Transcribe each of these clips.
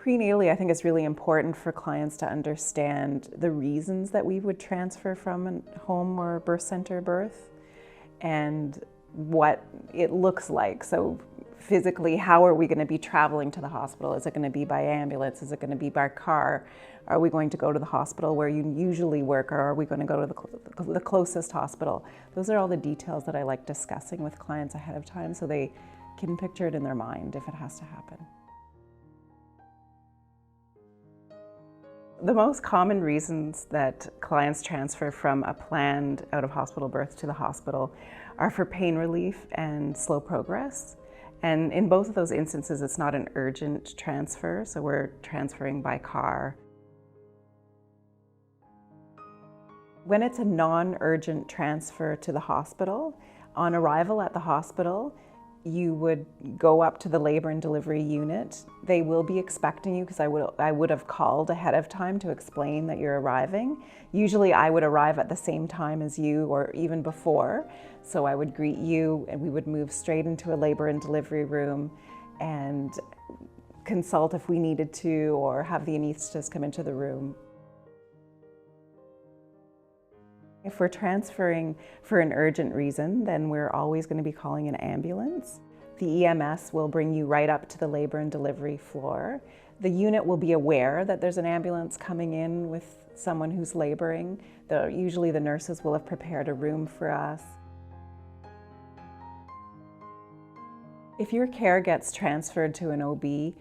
Prenatally, I think it's really important for clients to understand the reasons that we would transfer from a home or birth center birth and what it looks like. So physically, how are we going to be traveling to the hospital? Is it going to be by ambulance? Is it going to be by car? Are we going to go to the hospital where you usually work, or are we going to go to the closest hospital? Those are all the details that I like discussing with clients ahead of time so they can picture it in their mind if it has to happen. The most common reasons that clients transfer from a planned out-of-hospital birth to the hospital are for pain relief and slow progress. And in both of those instances, it's not an urgent transfer, so we're transferring by car. When it's a non-urgent transfer to the hospital, on arrival at the hospital, you would go up to the labor and delivery unit. They will be expecting you because I would have called ahead of time to explain that you're arriving. Usually I would arrive at the same time as you or even before. So I would greet you and we would move straight into a labor and delivery room and consult if we needed to or have the anesthetist come into the room. If we're transferring for an urgent reason, then we're always going to be calling an ambulance. The EMS will bring you right up to the labor and delivery floor. The unit will be aware that there's an ambulance coming in with someone who's laboring. Usually the nurses will have prepared a room for us. If your care gets transferred to an OB,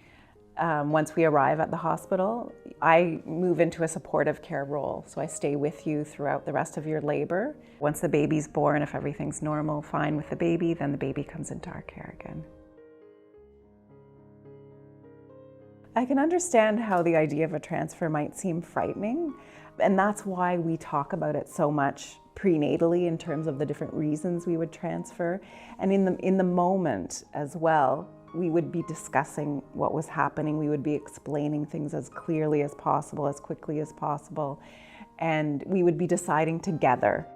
once we arrive at the hospital, I move into a supportive care role. So I stay with you throughout the rest of your labor. Once the baby's born, if everything's normal, fine with the baby, then the baby comes into our care again. I can understand how the idea of a transfer might seem frightening, and that's why we talk about it so much prenatally in terms of the different reasons we would transfer. And in the moment as well, we would be discussing what was happening. We would be explaining things as clearly as possible, as quickly as possible, and we would be deciding together.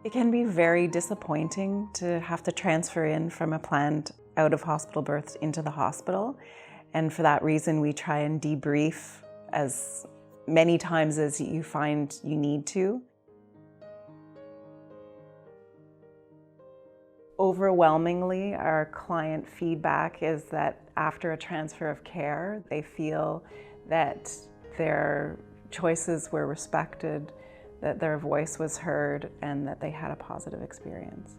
It can be very disappointing to have to transfer in from a planned out-of-hospital birth into the hospital, and for that reason we try and debrief as many times as you find you need to. Overwhelmingly, our client feedback is that after a transfer of care, they feel that their choices were respected, that their voice was heard, and that they had a positive experience.